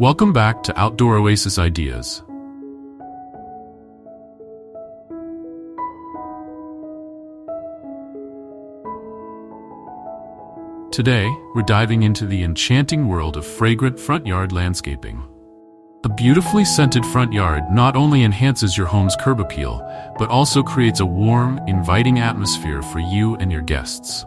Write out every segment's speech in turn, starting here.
Welcome back to Outdoor Oasis Ideas. Today, we're diving into the enchanting world of fragrant front yard landscaping. A beautifully scented front yard not only enhances your home's curb appeal, but also creates a warm, inviting atmosphere for you and your guests.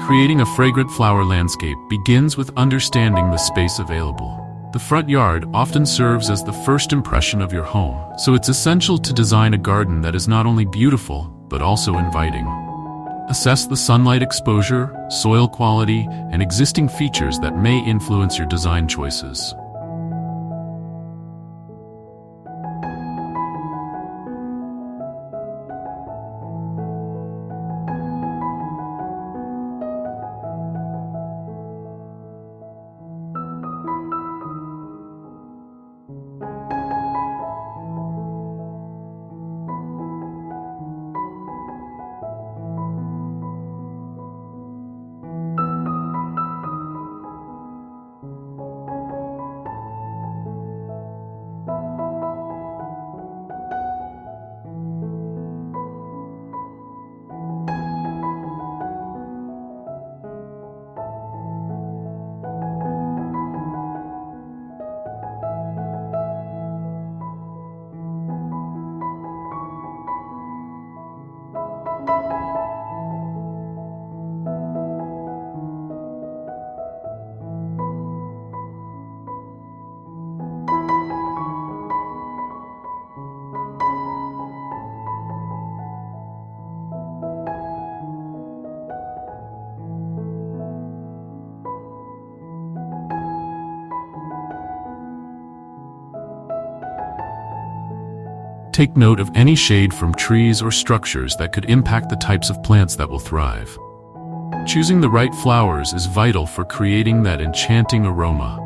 Creating a fragrant flower landscape begins with understanding the space available. The front yard often serves as the first impression of your home, so it's essential to design a garden that is not only beautiful, but also inviting. Assess the sunlight exposure, soil quality, and existing features that may influence your design choices. Take note of any shade from trees or structures that could impact the types of plants that will thrive. Choosing the right flowers is vital for creating that enchanting aroma.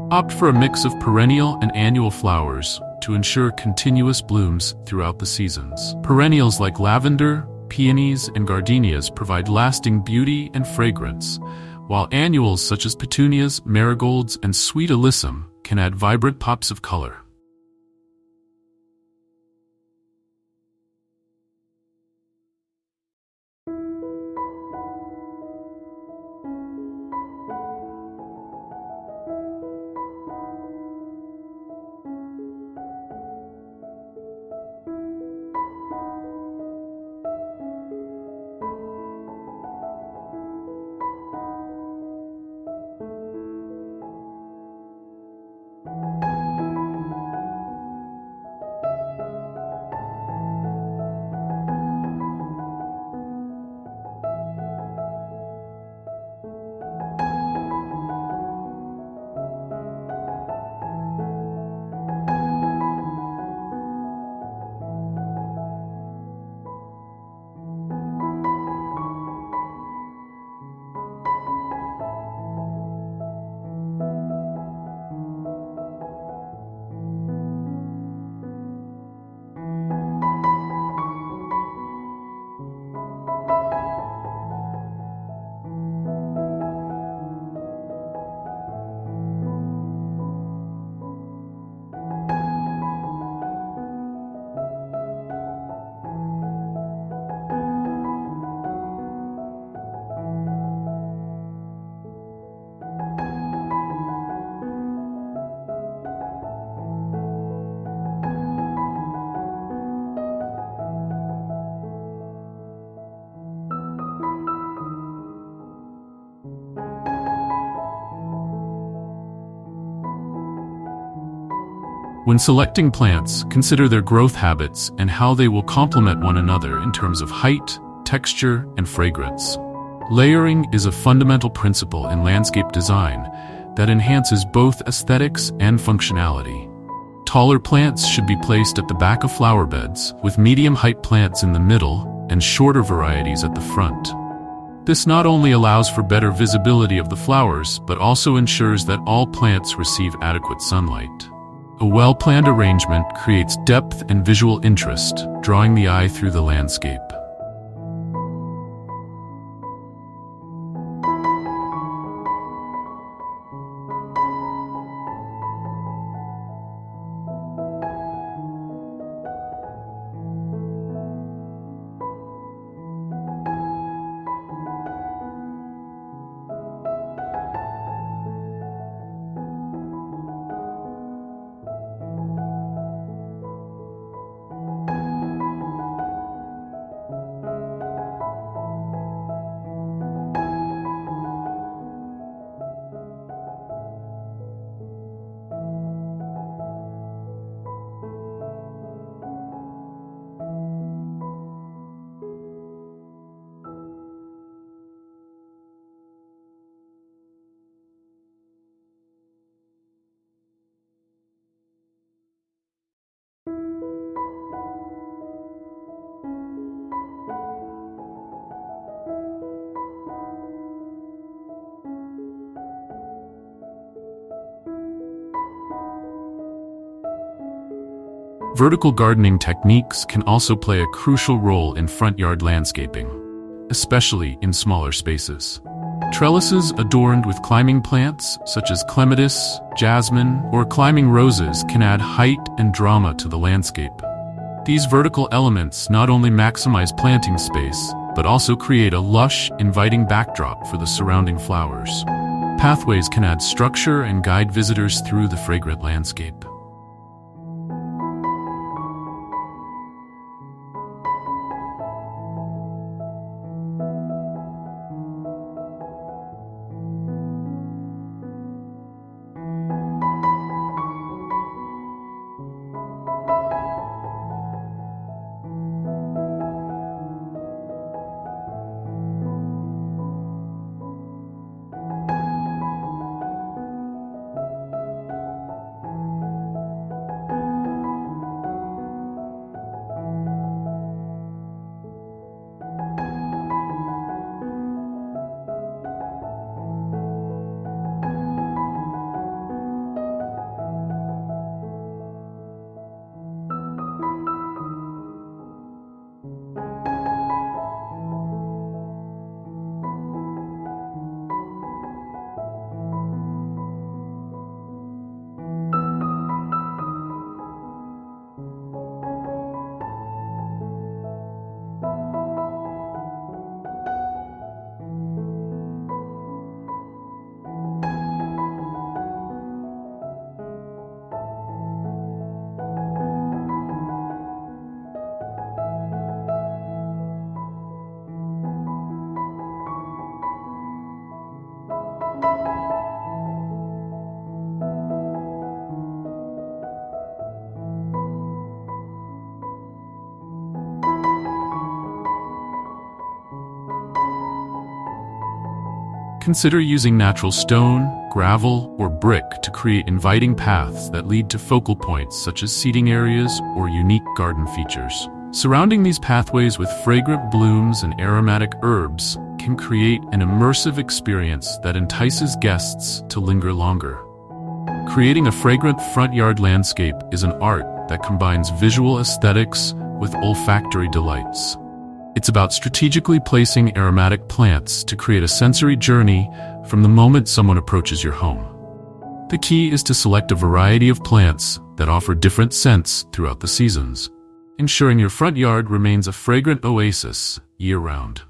Opt for a mix of perennial and annual flowers to ensure continuous blooms throughout the seasons. Perennials like lavender, peonies, and gardenias provide lasting beauty and fragrance, while annuals such as petunias, marigolds, and sweet alyssum can add vibrant pops of color. When selecting plants, consider their growth habits and how they will complement one another in terms of height, texture, and fragrance. Layering is a fundamental principle in landscape design that enhances both aesthetics and functionality. Taller plants should be placed at the back of flower beds, with medium-height plants in the middle and shorter varieties at the front. This not only allows for better visibility of the flowers, but also ensures that all plants receive adequate sunlight. A well-planned arrangement creates depth and visual interest, drawing the eye through the landscape. Vertical gardening techniques can also play a crucial role in front yard landscaping, especially in smaller spaces. Trellises adorned with climbing plants, such as clematis, jasmine, or climbing roses, can add height and drama to the landscape. These vertical elements not only maximize planting space, but also create a lush, inviting backdrop for the surrounding flowers. Pathways can add structure and guide visitors through the fragrant landscape. Consider using natural stone, gravel, or brick to create inviting paths that lead to focal points such as seating areas or unique garden features. Surrounding these pathways with fragrant blooms and aromatic herbs can create an immersive experience that entices guests to linger longer. Creating a fragrant front yard landscape is an art that combines visual aesthetics with olfactory delights. It's about strategically placing aromatic plants to create a sensory journey from the moment someone approaches your home. The key is to select a variety of plants that offer different scents throughout the seasons, ensuring your front yard remains a fragrant oasis year-round.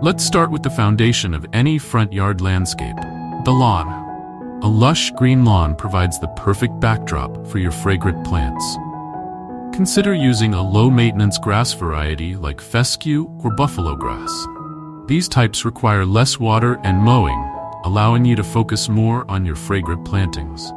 Let's start with the foundation of any front yard landscape, the lawn. A lush green lawn provides the perfect backdrop for your fragrant plants. Consider using a low-maintenance grass variety like fescue or buffalo grass. These types require less water and mowing, allowing you to focus more on your fragrant plantings.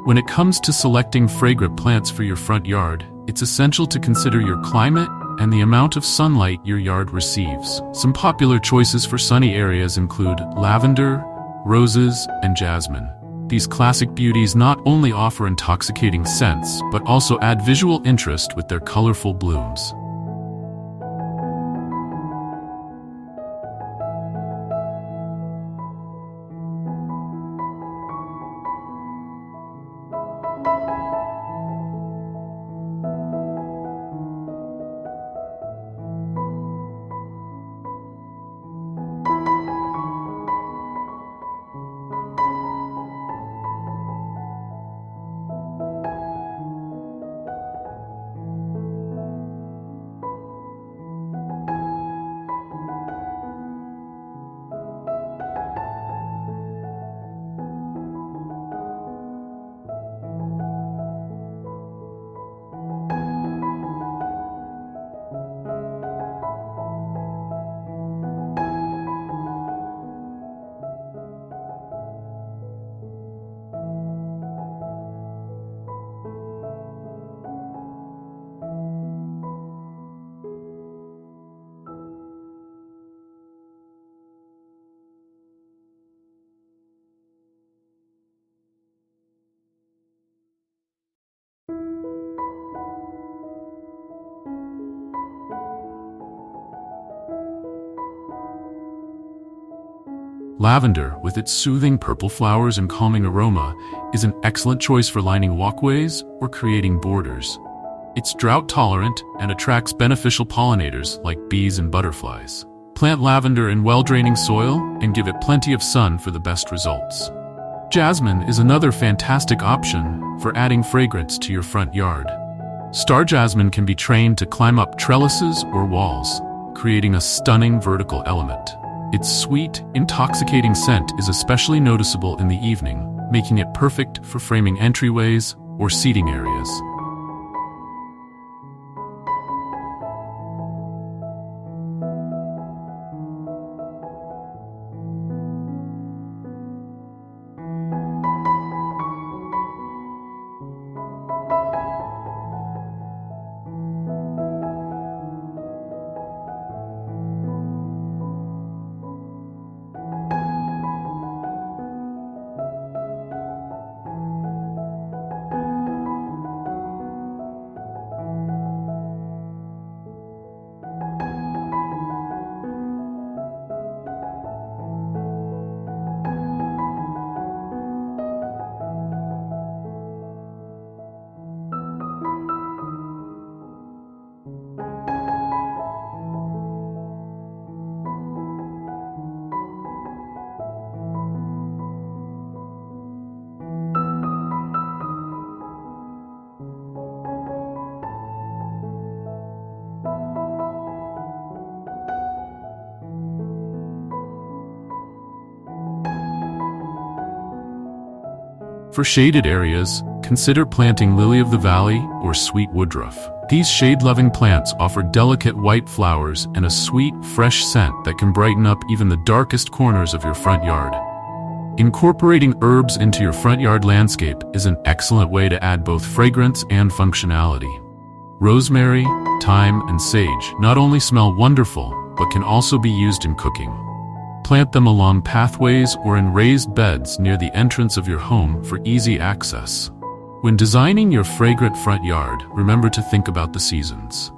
When it comes to selecting fragrant plants for your front yard, it's essential to consider your climate and the amount of sunlight your yard receives. Some popular choices for sunny areas include lavender, roses, and jasmine. These classic beauties not only offer intoxicating scents, but also add visual interest with their colorful blooms. Lavender, with its soothing purple flowers and calming aroma, is an excellent choice for lining walkways or creating borders. It's drought-tolerant and attracts beneficial pollinators like bees and butterflies. Plant lavender in well-draining soil and give it plenty of sun for the best results. Jasmine is another fantastic option for adding fragrance to your front yard. Star jasmine can be trained to climb up trellises or walls, creating a stunning vertical element. Its sweet, intoxicating scent is especially noticeable in the evening, making it perfect for framing entryways or seating areas. For shaded areas, consider planting lily of the valley or sweet woodruff. These shade-loving plants offer delicate white flowers and a sweet, fresh scent that can brighten up even the darkest corners of your front yard. Incorporating herbs into your front yard landscape is an excellent way to add both fragrance and functionality. Rosemary, thyme, and sage not only smell wonderful, but can also be used in cooking. Plant them along pathways or in raised beds near the entrance of your home for easy access. When designing your fragrant front yard, remember to think about the seasons.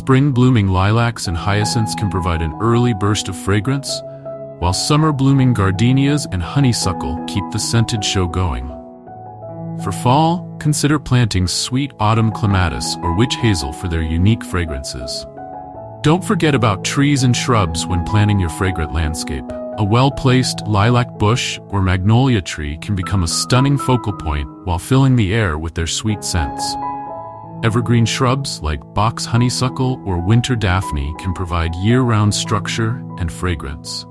Spring-blooming lilacs and hyacinths can provide an early burst of fragrance, while summer-blooming gardenias and honeysuckle keep the scented show going. For fall, consider planting sweet autumn clematis or witch hazel for their unique fragrances. Don't forget about trees and shrubs when planning your fragrant landscape. A well-placed lilac bush or magnolia tree can become a stunning focal point while filling the air with their sweet scents. Evergreen shrubs like box honeysuckle or winter daphne can provide year-round structure and fragrance.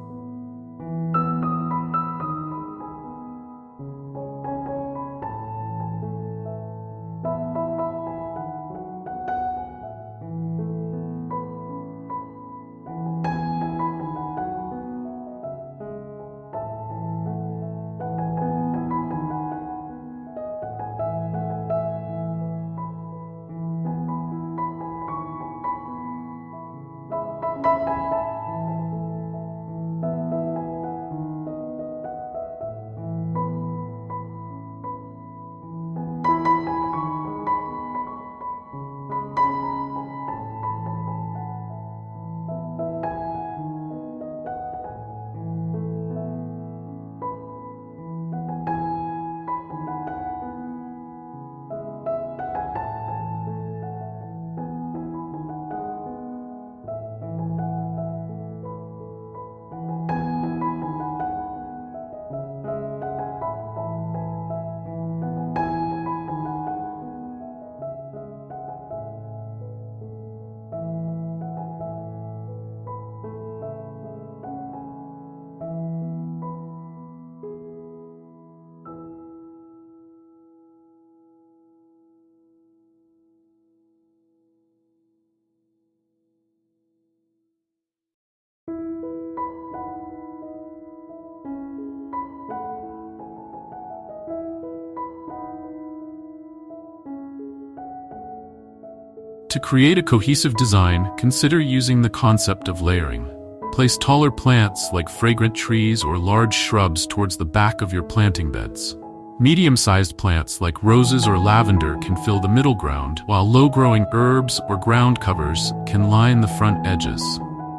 To create a cohesive design, consider using the concept of layering. Place taller plants like fragrant trees or large shrubs towards the back of your planting beds. Medium-sized plants like roses or lavender can fill the middle ground, while low-growing herbs or ground covers can line the front edges.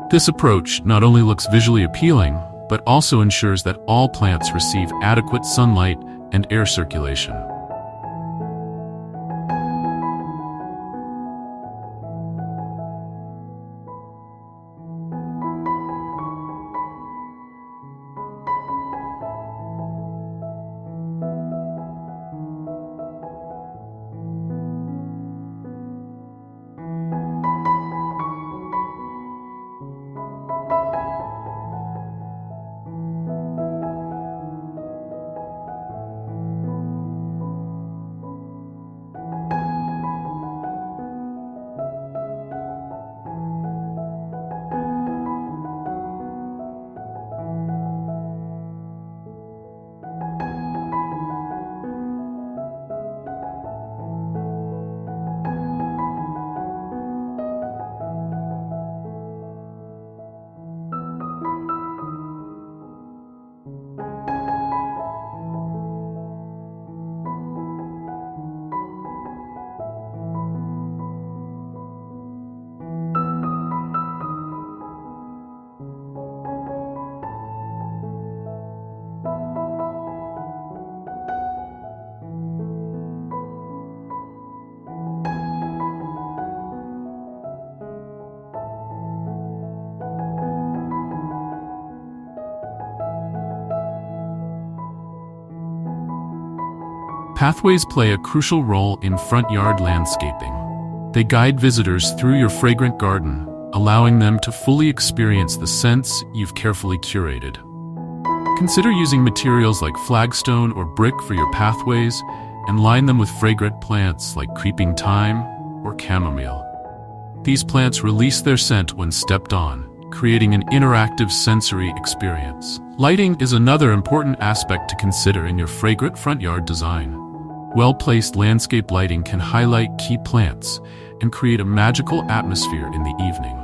This approach not only looks visually appealing, but also ensures that all plants receive adequate sunlight and air circulation. Pathways play a crucial role in front yard landscaping. They guide visitors through your fragrant garden, allowing them to fully experience the scents you've carefully curated. Consider using materials like flagstone or brick for your pathways and line them with fragrant plants like creeping thyme or chamomile. These plants release their scent when stepped on, creating an interactive sensory experience. Lighting is another important aspect to consider in your fragrant front yard design. Well-placed landscape lighting can highlight key plants and create a magical atmosphere in the evening.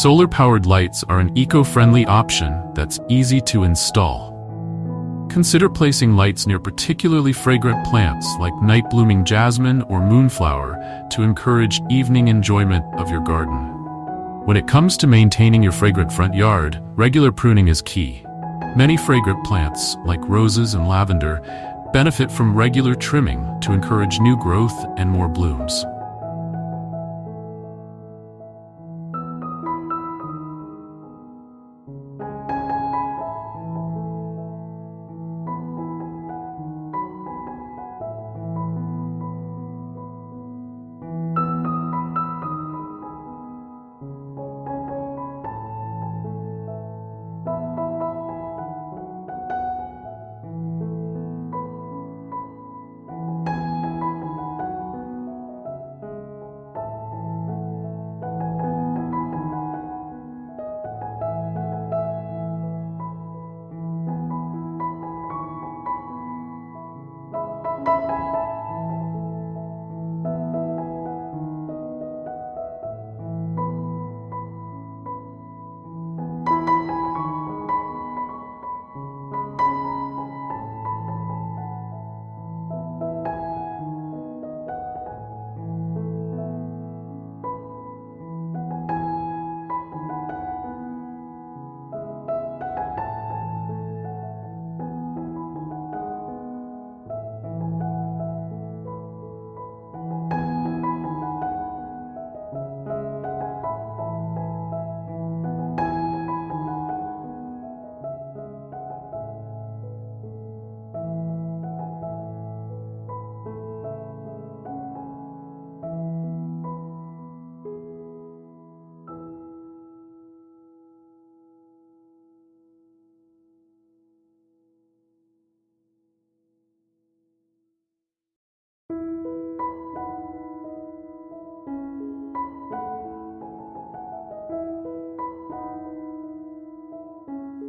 Solar-powered lights are an eco-friendly option that's easy to install. Consider placing lights near particularly fragrant plants like night-blooming jasmine or moonflower to encourage evening enjoyment of your garden. When it comes to maintaining your fragrant front yard, regular pruning is key. Many fragrant plants, like roses and lavender, benefit from regular trimming to encourage new growth and more blooms.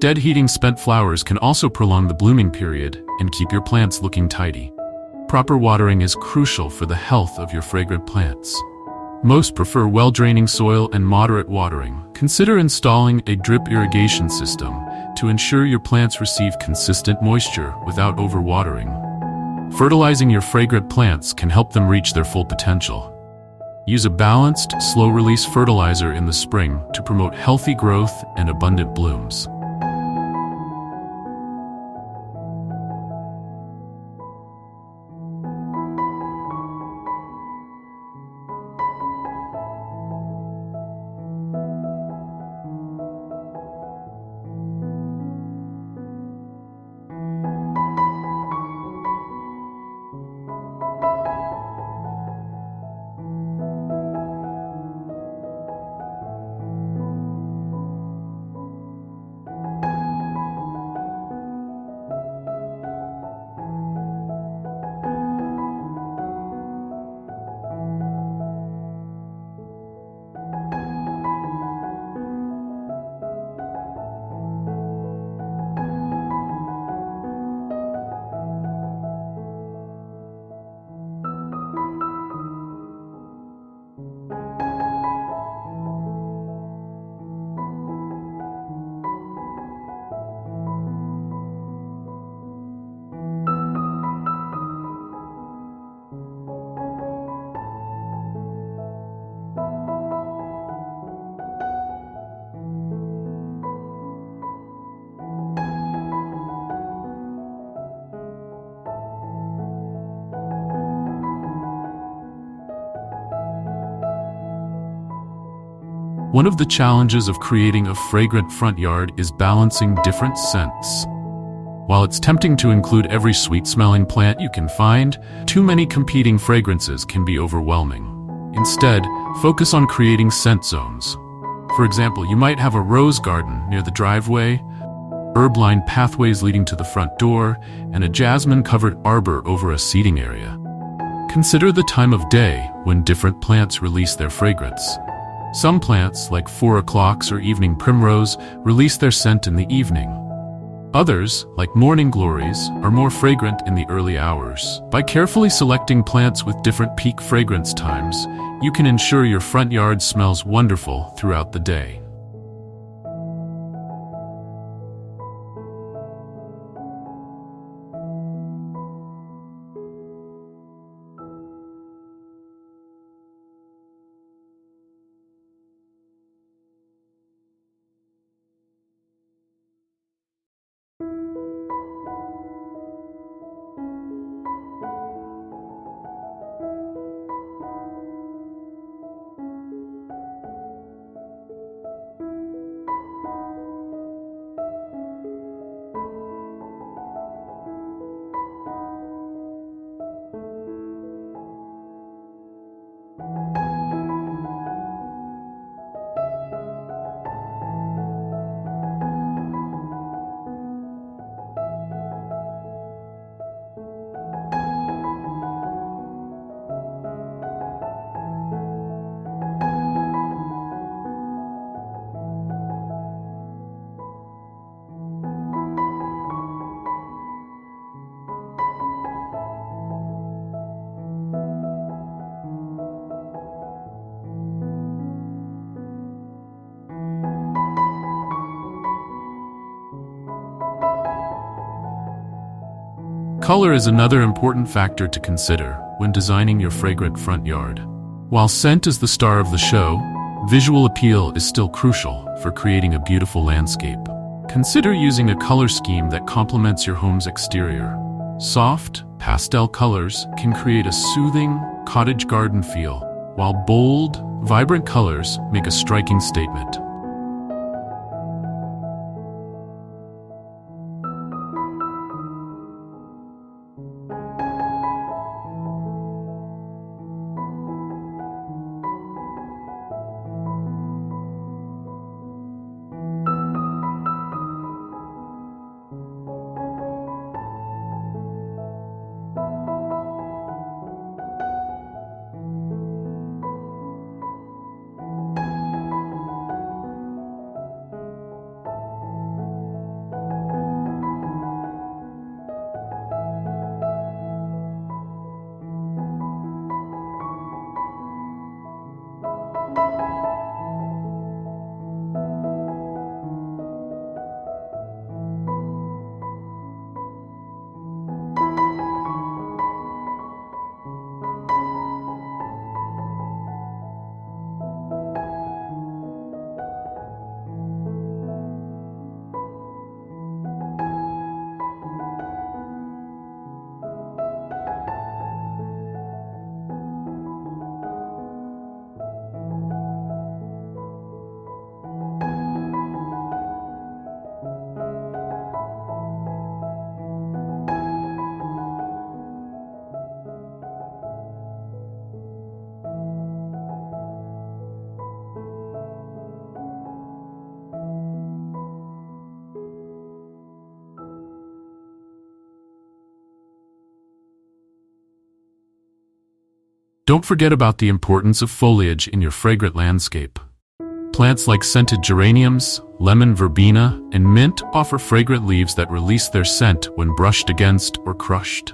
Dead-heating spent flowers can also prolong the blooming period and keep your plants looking tidy. Proper watering is crucial for the health of your fragrant plants. Most prefer well-draining soil and moderate watering. Consider installing a drip irrigation system to ensure your plants receive consistent moisture without overwatering. Fertilizing your fragrant plants can help them reach their full potential. Use a balanced, slow-release fertilizer in the spring to promote healthy growth and abundant blooms. One of the challenges of creating a fragrant front yard is balancing different scents. While it's tempting to include every sweet-smelling plant you can find, too many competing fragrances can be overwhelming. Instead, focus on creating scent zones. For example, you might have a rose garden near the driveway, herb-lined pathways leading to the front door, and a jasmine-covered arbor over a seating area. Consider the time of day when different plants release their fragrance. Some plants, like 4 o'clocks or evening primrose, release their scent in the evening. Others, like morning glories, are more fragrant in the early hours. By carefully selecting plants with different peak fragrance times, you can ensure your front yard smells wonderful throughout the day. Color is another important factor to consider when designing your fragrant front yard. While scent is the star of the show, visual appeal is still crucial for creating a beautiful landscape. Consider using a color scheme that complements your home's exterior. Soft, pastel colors can create a soothing, cottage garden feel, while bold, vibrant colors make a striking statement. Don't forget about the importance of foliage in your fragrant landscape. Plants like scented geraniums, lemon verbena, and mint offer fragrant leaves that release their scent when brushed against or crushed.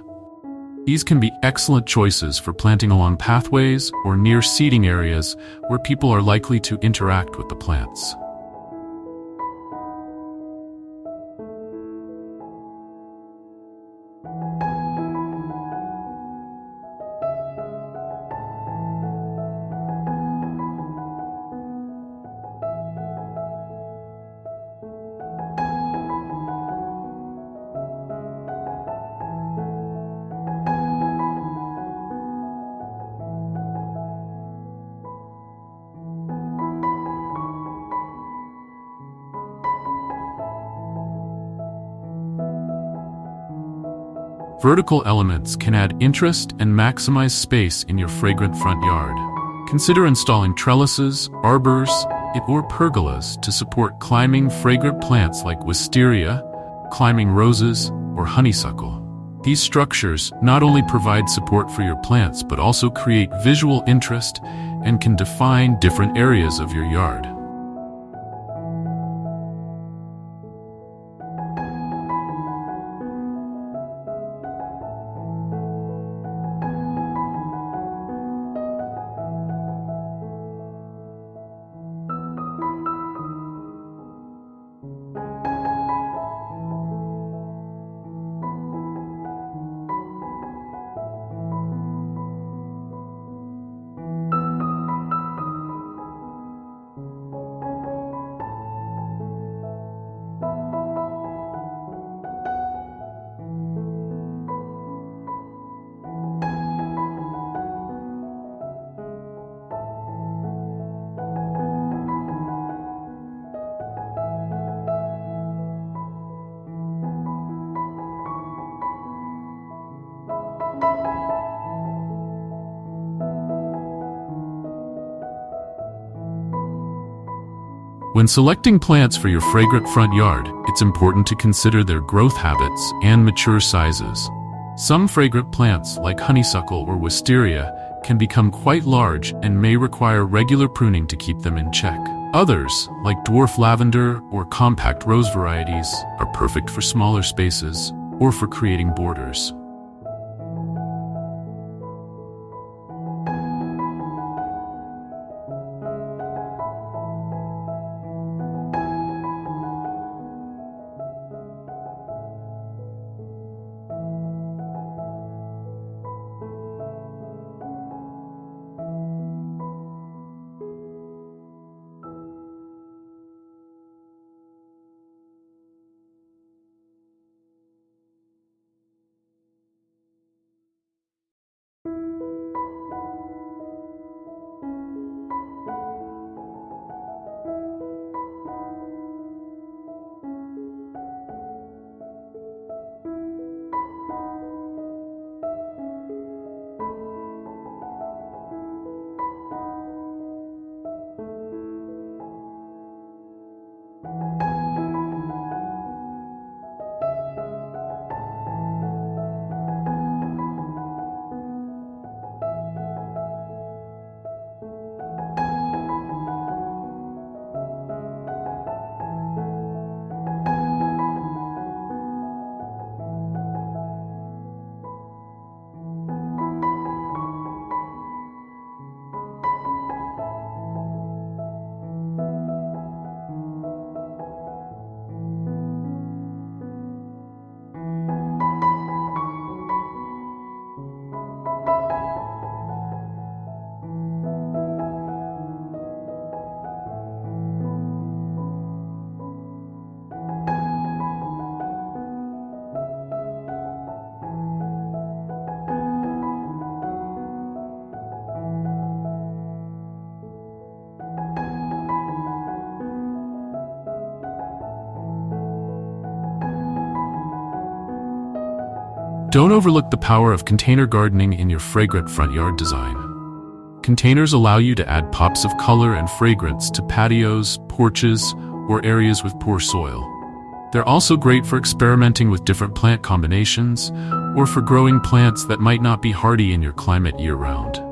These can be excellent choices for planting along pathways or near seating areas where people are likely to interact with the plants. Vertical elements can add interest and maximize space in your fragrant front yard. Consider installing trellises, arbors, or pergolas to support climbing fragrant plants like wisteria, climbing roses, or honeysuckle. These structures not only provide support for your plants but also create visual interest and can define different areas of your yard. When selecting plants for your fragrant front yard, it's important to consider their growth habits and mature sizes. Some fragrant plants, like honeysuckle or wisteria, can become quite large and may require regular pruning to keep them in check. Others, like dwarf lavender or compact rose varieties, are perfect for smaller spaces or for creating borders. Don't overlook the power of container gardening in your fragrant front yard design. Containers allow you to add pops of color and fragrance to patios, porches, or areas with poor soil. They're also great for experimenting with different plant combinations or for growing plants that might not be hardy in your climate year-round.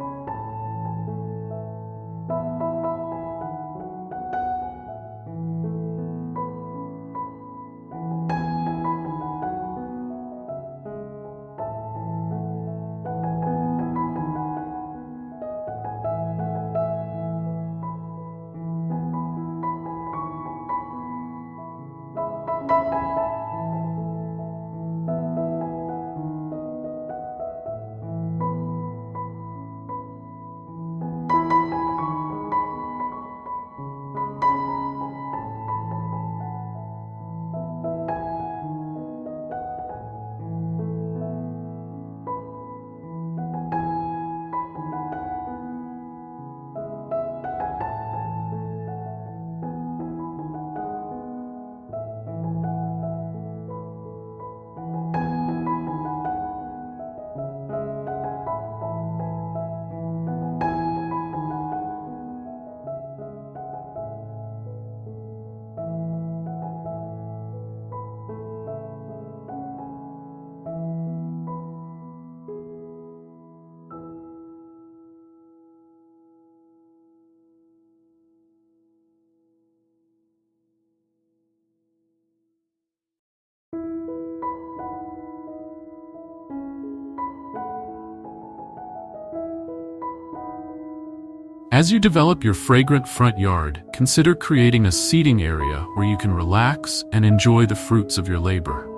As you develop your fragrant front yard, consider creating a seating area where you can relax and enjoy the fruits of your labor.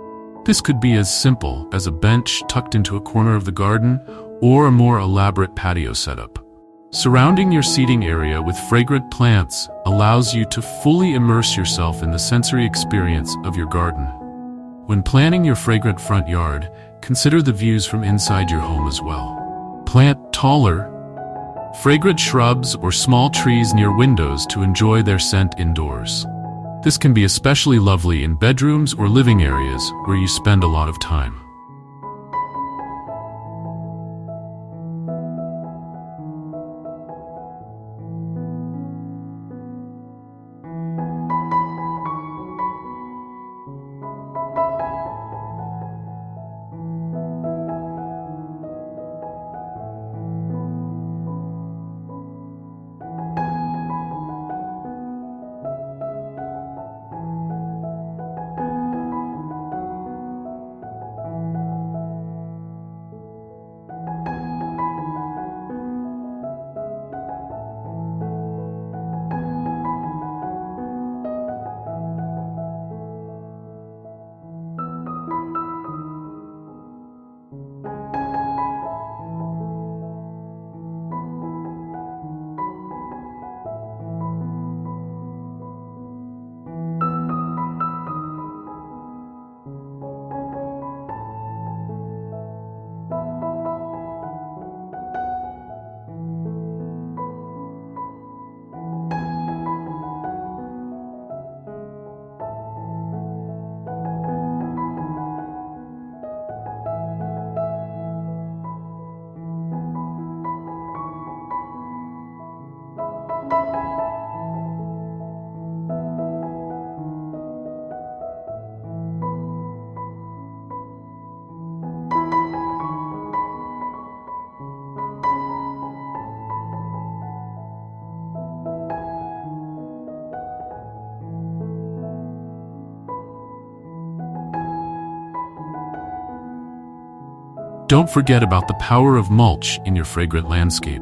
This could be as simple as a bench tucked into a corner of the garden or a more elaborate patio setup. Surrounding your seating area with fragrant plants allows you to fully immerse yourself in the sensory experience of your garden. When planning your fragrant front yard, consider the views from inside your home as well. Plant taller, fragrant shrubs or small trees near windows to enjoy their scent indoors. This can be especially lovely in bedrooms or living areas where you spend a lot of time. Don't forget about the power of mulch in your fragrant landscape.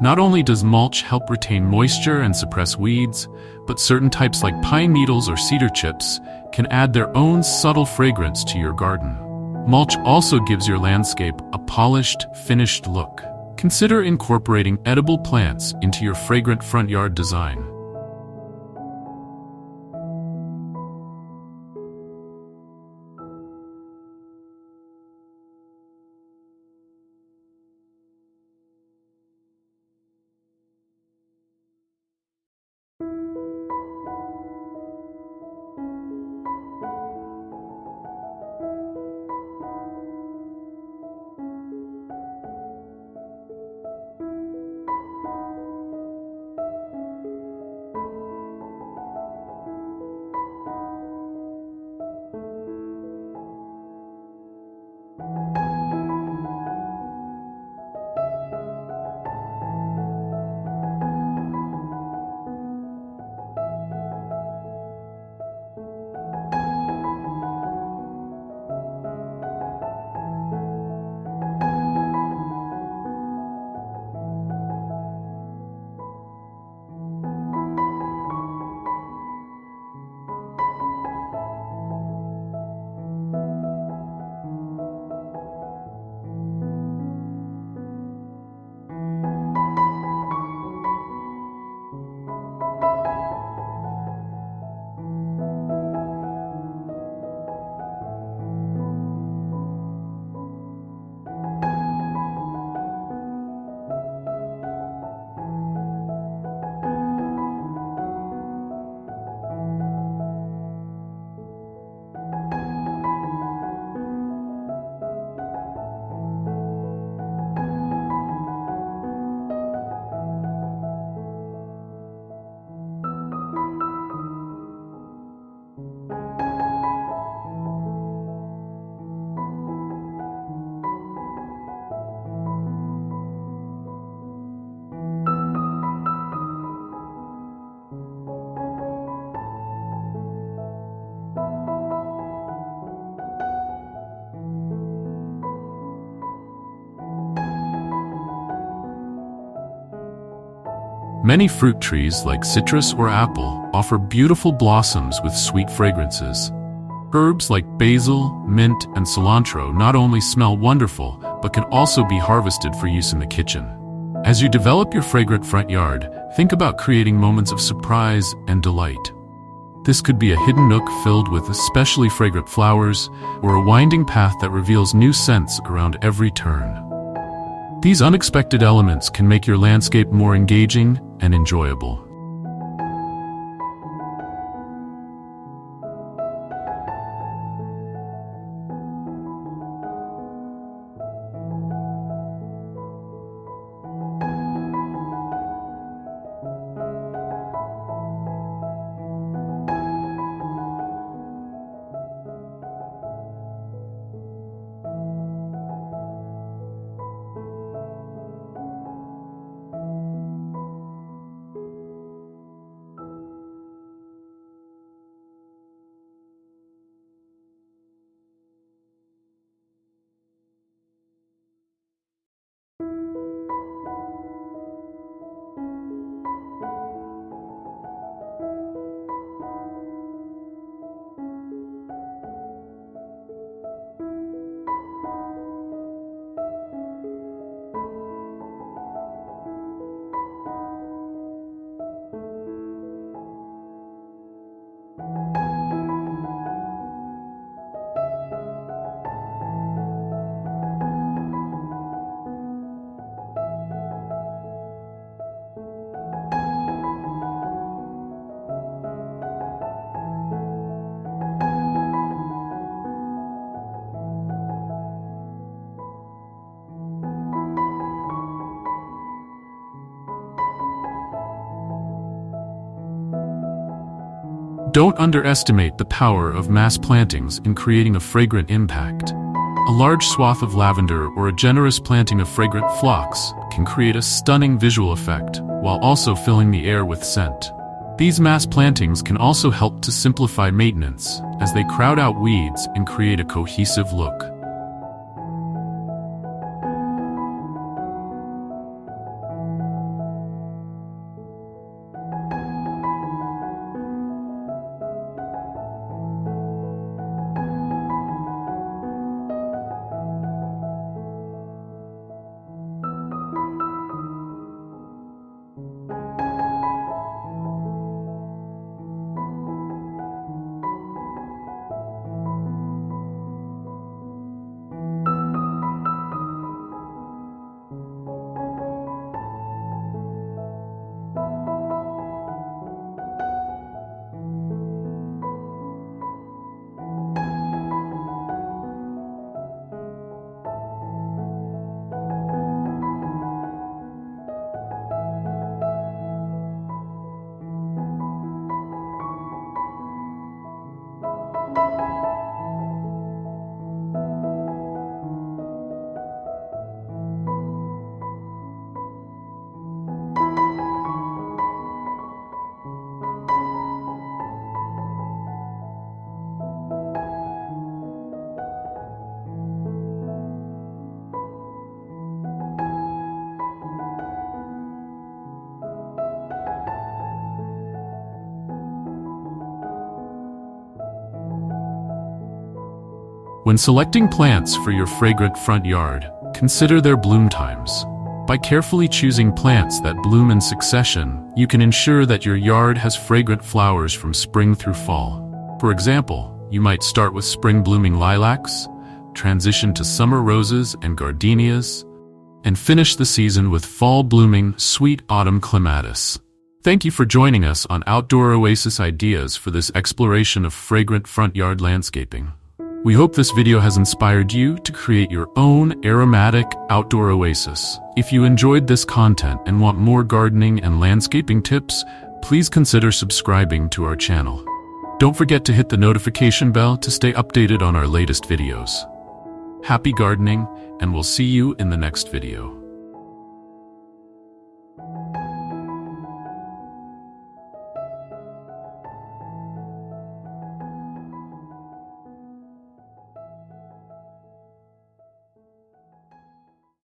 Not only does mulch help retain moisture and suppress weeds, but certain types like pine needles or cedar chips can add their own subtle fragrance to your garden. Mulch also gives your landscape a polished, finished look. Consider incorporating edible plants into your fragrant front yard design. Many fruit trees, like citrus or apple, offer beautiful blossoms with sweet fragrances. Herbs like basil, mint, and cilantro not only smell wonderful, but can also be harvested for use in the kitchen. As you develop your fragrant front yard, think about creating moments of surprise and delight. This could be a hidden nook filled with especially fragrant flowers, or a winding path that reveals new scents around every turn. These unexpected elements can make your landscape more engaging and enjoyable. Don't underestimate the power of mass plantings in creating a fragrant impact. A large swath of lavender or a generous planting of fragrant phlox can create a stunning visual effect while also filling the air with scent. These mass plantings can also help to simplify maintenance as they crowd out weeds and create a cohesive look. When selecting plants for your fragrant front yard, consider their bloom times. By carefully choosing plants that bloom in succession, you can ensure that your yard has fragrant flowers from spring through fall. For example, you might start with spring-blooming lilacs, transition to summer roses and gardenias, and finish the season with fall-blooming, sweet autumn clematis. Thank you for joining us on Outdoor Oasis Ideas for this exploration of fragrant front yard landscaping. We hope this video has inspired you to create your own aromatic outdoor oasis. If you enjoyed this content and want more gardening and landscaping tips, please consider subscribing to our channel. Don't forget to hit the notification bell to stay updated on our latest videos. Happy gardening, and we'll see you in the next video.